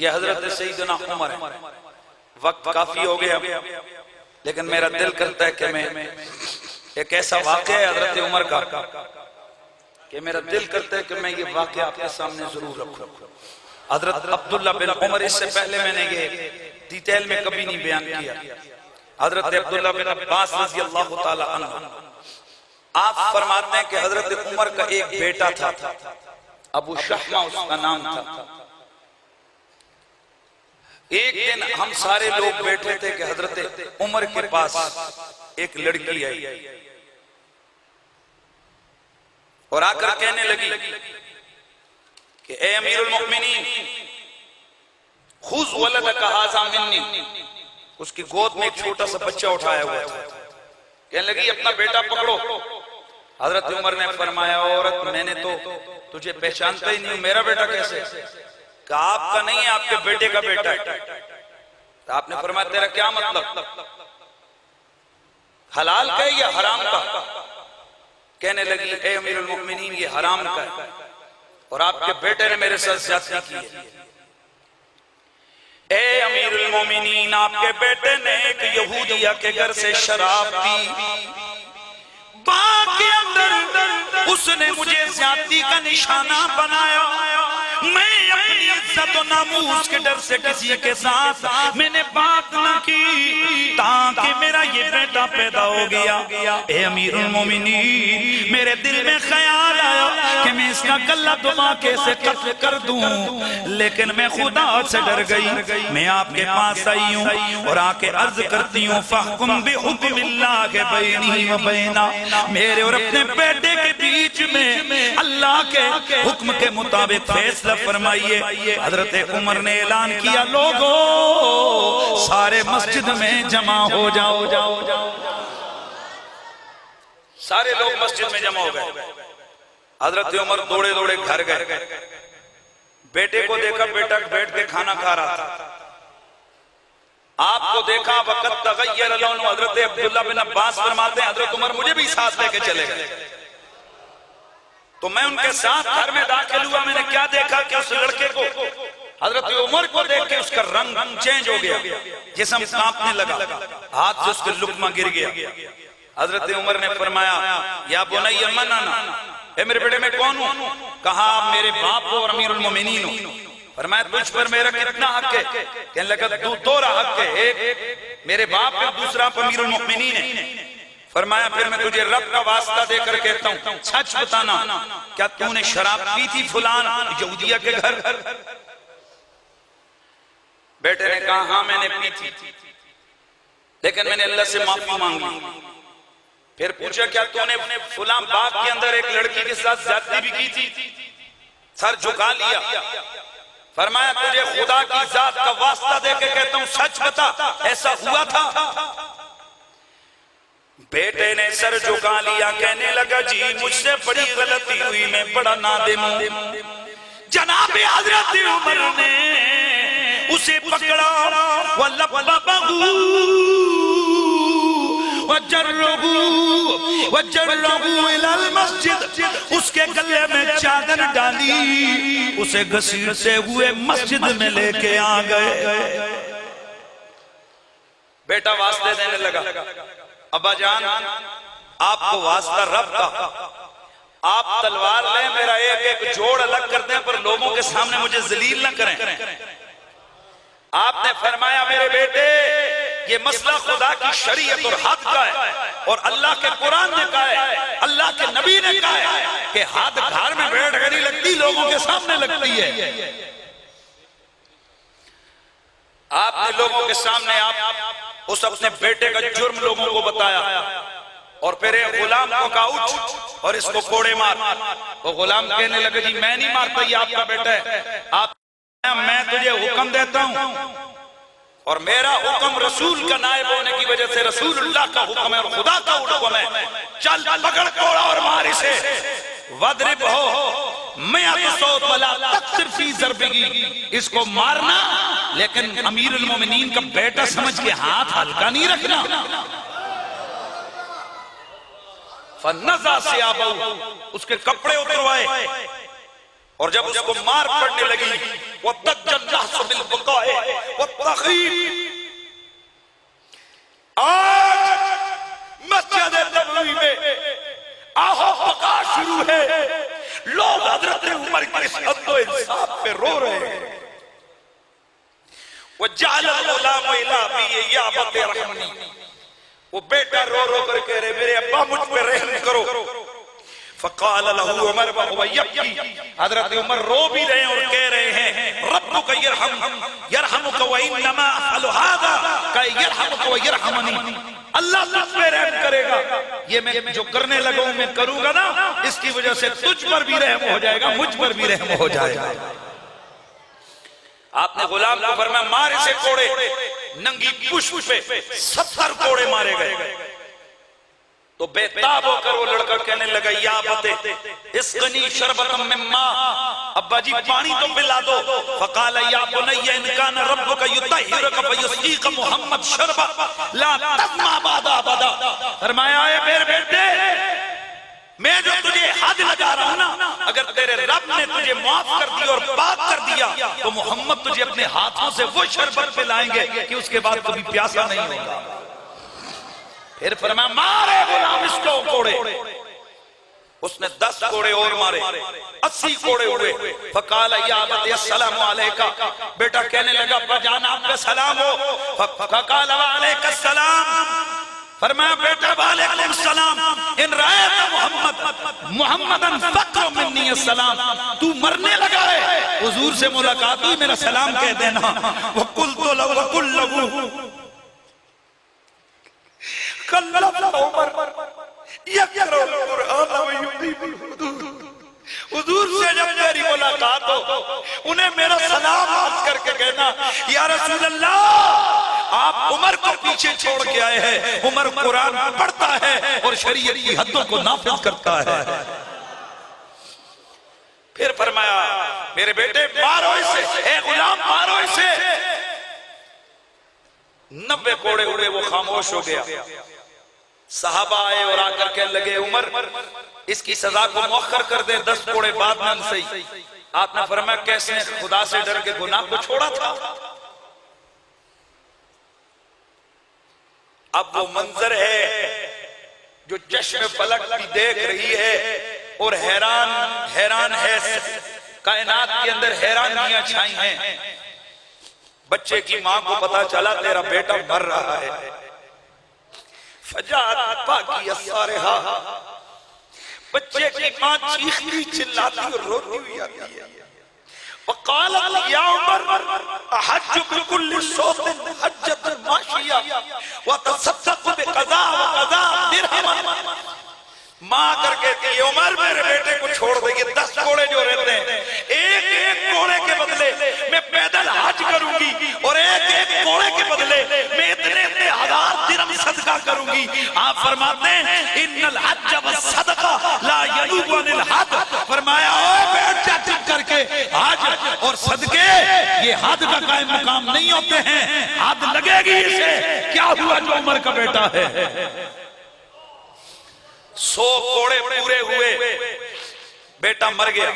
ये हजरत सईदना उमर है। वक्त काफी हो गया, लेकिन मेरा दिल करता है कि मैं एक ऐसा वाक़या है हजरत उमर का कि मेरा दिल करता है कि मैं ये वाक़या आपके सामने जरूर रखूं। हजरत अब्दुल्ला बिन उमर, इससे पहले मैंने ये डिटेल में कभी नहीं बयान किया। हजरत अब्दुल्ला बिन अब्बास रज़ी अल्लाह ताला अन्हु, आप फरमाते हैं कि हजरत उमर का एक बेटा था, अबू शहमा उसका नाम था। एक दिन हम सारे लोग बैठे थे कि हजरत उमर के पास एक लड़की आई और आकर कहने लगी कि ए अमीरुल मोमिनीन, खुज़ वलदका हाज़ा मिन्नी। उसकी गोद में एक छोटा सा बच्चा उठाया हुआ था। कहने लगी अपना बेटा पकड़ो। हजरत उमर ने फरमाया, औरत मैंने तो तुझे पहचानता ही नहीं हूं, मेरा बेटा कैसे? कहा आपका नहीं है, आपके बेटे का बेटा है। तो आपने फरमाया तेरा क्या मतलब, हलाल का है या हराम का? कहने लगी ए अमीरुल मोमिनीन, ये हराम का है और आपके बेटे ने मेरे साथ ज्यादती की है। ए अमीरुल मोमिनीन, आपके बेटे ने एक यहूदिया के घर से शराब पी, बाग के अंदर उसने मुझे ज्यादती का निशाना बनाया। मैं अपनी इज्जत और नामूस के डर से किसी के साथ मैंने बात न की, ताकि मेरा ये बेटा पैदा हो गया। ए अमीरुल मोमिनीन, मेरे दिल में ख्याल आया कि मैं इसका गला धमाके से कत्ल कर दूं, लेकिन मैं खुदा से डर गई। मैं आपके पास आई हूँ और आके अर्ज करती हूँ, फहकुम बिहुक्मिल्लाह के बैनी व बैना, मेरे और अपने बेटे के बीच में अल्लाह के हुक्म के मुताबिक फैसला फरमाइए। हजरत उमर ने ऐलान किया, लोगों सारे मस्जिद में जमा हो जाओ। सारे लोग मस्जिद में जमा हो गए। हजरत उमर दौड़े दौड़े घर गए। बेटे को देखा, बेटा बैठ के खाना खा रहा था। आपको देखा, वक़्त तग़य्यर लौनु। हजरत अब्दुल्ला बिन अब्बास फरमाते हैं, हजरत उमर मुझे भी साथ लेके चले गए। तो मैं उनके साथ घर में दाखिल हुआ। मैंने क्या देखा कि उस लड़के को, हजरत उमर को देख के उसका रंग चेंज हो गया, जिस्म कांपने लगा, हाथ से उसके लुकमा गिर गया। हजरत उमर ने फरमाया, या बुनैया मन आना, ए मेरे बेटे मैं कौन हूँ? कहा आप मेरे बाप हो और अमीरुल मोमिनीन हो। फरमाया तुझ पर मेरा कितना हक है? कहने लगा दो हक है, एक मेरे बाप है, दूसरा अमीरुल मोमिनीन है। फरमाया फिर मैं तुझे रब का वास्ता देकर कहता हूँ, सच बताना, क्या तूने शराब पी थी फुलान यहूदिया के घर? बेटे ने कहा हाँ मैंने पी थी, लेकिन मैंने अल्लाह से माफी मांग ली। फिर पूछा क्या तूने फुलान बाग के अंदर एक लड़की के साथ ज्यादती भी की थी? सर झुका लिया। फरमाया तुझे खुदा की जात का वास्ता देकर कहता हूँ, सच बता ऐसा हुआ था? बेटे ने सर झुका लिया, कहने लगा जी मुझसे बड़ी गलती हुई, मैं बड़ा नादिम हूं। जनाब हजरत उमर ने उसे पकड़ा, इलल मस्जिद, उसके गले में चादर डाली, उसे घसीटते हुए मस्जिद में लेके आ गए। बेटा वास्ते देने लगा, अब्बा जान आपको वास्ता रब का, आप तलवार ले, मेरा एक एक जोड़ अलग कर दें, पर लोगों के सामने मुझे जलील न करें। आपने फरमाया मेरे बेटे ये मसला खुदा की शरीयत और हद का है, और अल्लाह के कुरान ने कहा है, अल्लाह के नबी ने कहा है कि हद घर में बैठ कर नहीं लगती, लोगों के सामने लगती है। आपने लोगों के सामने आप उस अपने बेटे का जुर्म लोगों को बताया, और फिर गुलाम को कहा उठ और इसको कोड़े मार। वो गुलाम कहने लगे जी मैं नहीं मारता, ये आपका बेटा है। आप मैं तुझे हुक्म देता हूं, और मेरा हुक्म रसूल का नायब होने की वजह से रसूलुल्लाह का हुक्म है और खुदा का हुक्म है, चल पकड़ कोड़ा और मार इसे। वद्रिब हो मैं इसको मारना, लेकिन अमीरुल मोमिनीन का बेटा समझ के हाथ हल्का नहीं रखना। फन्नज़ा सियाबहु, उसके कपड़े उतरवाए, और जब उसको मार पड़ने लगी वो तज्जल्लाह बिल तकरीब आज मस्जिद नबवी में आहो पका शुरू है। लोग हजरत उमर के अदलो इंसाफ पे रो रहे हैं। वो जालल गुलाम इला भी या अबत रहमनी, वो बेटा रो रो कर कह रहे मेरे अब्बा मुझ पे रहम करो। फ़क़ाल लहू उमर वहुव यब्की, हजरत उमर रो भी रहे और कह रहे हैं रब्बुका यरहमुका व इन्नमा अफ़अलु हाज़ा का यरहमुका व यरहमनी, अल्लाह तुझ पे रहम करेगा, ये मैं जो करने लगा हूं मैं करूंगा ना, इसकी वजह से तुझ पर भी रहम हो जाएगा, मुझ पर भी रहम हो जाएगा। आपने गुलाम को फरमाया मार इसे कोड़े, नंगी पुष्प पे 70 कोड़े मारे गए। तो बेताब होकर वो लड़का कहने लगा या बते इसकनी शरबतम मिन मा, अब्बा जी पानी तो पिला दो। फ़क़ाल या बुनय्या इन कान रब्बुका युतहिरुका फयुस्क़ीका मुहम्मद शरबा ला तज़मा बादा अबदा, फरमाया ए मेरे बेटे मैं जो तुझे हद लगा रहा हूं ना, अगर तेरे रब ने तुझे माफ कर दिया और पाक कर दिया तो मोहम्मद तुझे अपने हाथों से वो शरबत पिलाएंगे कि उसके बाद कभी प्यासा नहीं होगा। फिर फरमाया मारे गुलाम इसको कोड़े, उसने 10 कोड़े और मारे, 80 कोड़े हुए। फ़क़ाल या अबती अस्सलामु अलैका, बेटा कहने लगा अब्बा जान आपका सलाम हो। फ़क़ाल व अलैका अस्सलाम, फरमाया बेटा वालेकुम सलाम, इन रायत मुहम्मदन फ़क़्र मिन्नी अस्सलाम, तू मरने लगा है हुजूर से मुलाकात हुई मेरा सलाम कह देना। वो कुल तो लहू हुजूर से जब मेरी मुलाकात हो उन्हें मेरा सलाम अर्ज करके कहना या रसूल अल्लाह आप उमर को पीछे छोड़ के आए हैं, उमर कुरान पढ़ता है और शरीयत की हद्दों को नाफिज करता है। फिर फरमाया मेरे बेटे मारो इसे, ए गुलाम मारो इसे। 90 कोड़े हुए, वो खामोश हो गया। सहाबा आए और आकर कहने लगे उमर इसकी सजा को मौखर कर दे, 10 कोड़े बाद में सही। आपने फरमाया कैसे खुदा से डर के गुनाह को छोड़ा था। अब वो मंजर है जो चश्मे फलक भी देख रही है और हैरान है, कायनात के अंदर हैरानियां छाई हैं। बच्चे की मां को पता चला तेरा बेटा मर रहा है, बच्चे की मां चीखती चिल्लाती और रोती हुई आती है। वक़ालत या उमर अहज्जु बिकुल्लि शौक़िन हज्जतन माशिया व तसद्दक़ु बिक़ज़ा व क़ज़ा दिरहमन, मां करके कहती है उमर मेरे बेटे को छोड़ देंगे, 10 कोड़े जो रहते हैं एक एक कोड़े के बदले मैं पैदल हज करूंगी और एक एक कोड़े के बदले मैं इतने 1000 दिरहम सदका करूंगी। आप फरमाते हैं इन्नल हज्ज व सदका ला यनूबु अनिल हद, फरमाया ओ बैठ जा चुप करके, हज और सदके ये हद का कायम मुकाम नहीं होते हैं, हद लगेगी इसे। क्या हुआ जो उमर का बेटा है। 100 कोड़े पूरे हुए, बेटा मर गया।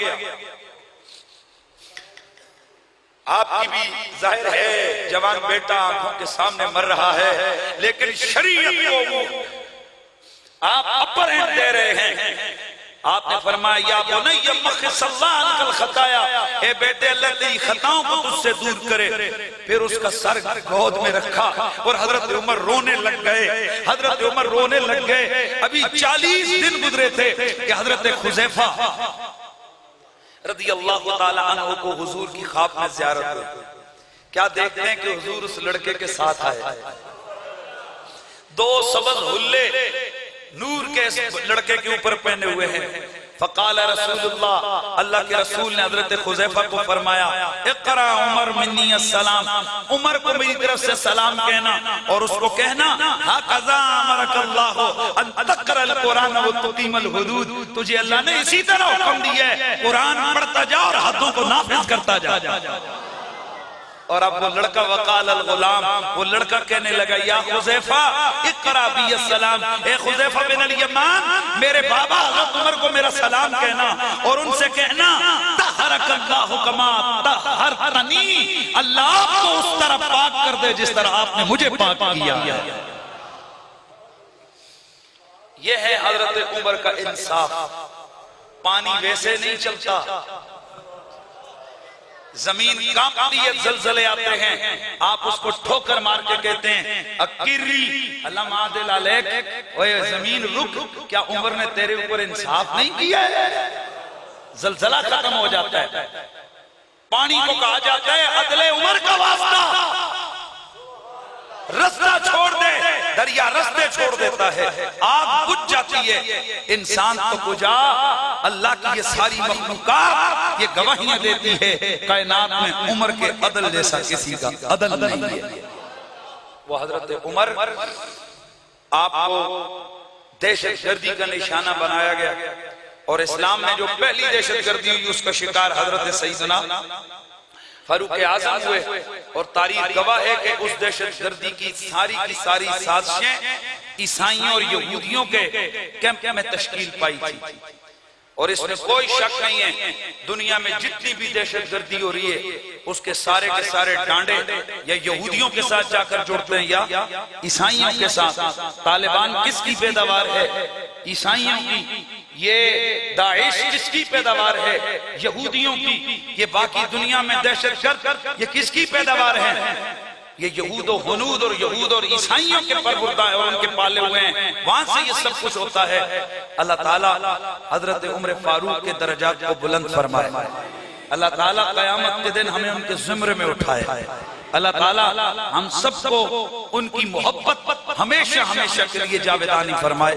आपकी भी जाहिर है जवान बेटा आंखों के सामने मर रहा है, लेकिन शरीयत को आप अपर हैंड दे रहे हैं। आपने फरमाया या बुनय्या मखसल्लाह अनकल खताया, ए बेटे अल्लाह तेरी खताओं को तुझसे दूर करे। फिर उसका सर गोद में रखा और हजरत उमर रोने लग गए, हजरत उमर रोने लग गए। अभी 40 दिन गुजरे थे कि हजरत खुज़ैफा रज़ियल्लाहु ताला अन्हु को हुजूर की ख्वाब में ज़ियारत हुई। क्या देखते हैं कि हुजूर उस लड़के के साथ आए, 2 सबज़ हुल्ले नूर के लड़के के ऊपर पहने हुए हैं। फ़क़ाल रसूलुल्लाह, अल्लाह के रसूल ने हज़रत खुज़ैफा को फरमाया इक़रा उमर मिन्नी अस्सलाम, उमर को मेरी तरफ से सलाम कहना और उसको कहना हक़ज़ा अमरकल्लाहु अन तक़रअल कुरान व तुक़ीमल हुदूद, तुझे अल्लाह ने इसी तरह हुक्म दिया है कुरान पढ़ता जा और हदों को नाफिज करता जा। और अब वो लड़का वक़ाल अल गुलाम, वो लड़का कहने लगा या खुज़ैफा इक़रा बी अस्सलाम, ए खुज़ैफा बिन अल यमान मेरे बाबा हज़रत उमर को मेरा सलाम कहना और उनसे कहना तहरकल्लाहु कमा तहरतनी, अल्लाह को उस तरह पाक कर दे जिस तरह आपने मुझे पाक किया। यह है हजरत उमर का इंसाफ। पानी वैसे नहीं चलता, जमीन कांपती है, जलजले आते हैं, आप उसको ठोकर मार के कहते हैं अकिरी अल्लाह मादिल अलैक, ओए जमीन रुक, क्या उमर ने तेरे ऊपर इंसाफ नहीं किया है? जलजला खत्म हो जाता है। पानी को कहा जाता है अदले उमर का वास्ता, रास्ता छोड़ दे, दरिया रास्ते छोड़ देता है, आग बुझ जाती है, इंसान तो बुझा, अल्लाह की ये सारी मखलूकात ये गवाहियां देती है कायनात में उमर के अदल जैसा किसी का अदल नहीं है। वो हजरत उमर, आपको दहशतगर्दी का निशाना बनाया गया और इस्लाम में जो पहली दहशतगर्दी हुई उसका शिकार हजरत सईदना फारूक आजम हुए और तारीख गवाह है कि उस दहशतगर्दी की सारी साजिशें ईसाइयों और यहूदियों के कैंप में तश्कील पाई थी। और इसमें कोई शक नहीं है, दुनिया में जितनी भी दहशतगर्दी हो रही है उसके सारे के सारे डांडे या यहूदियों के साथ जाकर जुड़ते हैं या ईसाइयों के साथ। तालिबान किसकी पैदावार है? ईसाइयों की। ये दाइश किसकी पैदावार है? यहूदियों की। ये बाकी दुनिया में दहशतगर्द ये किसकी पैदावार है? ये यहूद और हनूद और यहूद और ईसाइयों के परवरदा है और उनके पाले हुए हैं, वहां से ये सब कुछ होता है। अल्लाह ताला हजरत उमर फारूक के दर्जात को बुलंद फरमाए। अल्लाह ताला क़यामत के दिन हमें उनके ज़िम्रे में उठाए। अल्लाह ताला हम सबको उनकी मोहब्बत हमेशा हमेशा के लिए जावेदानी फरमाए।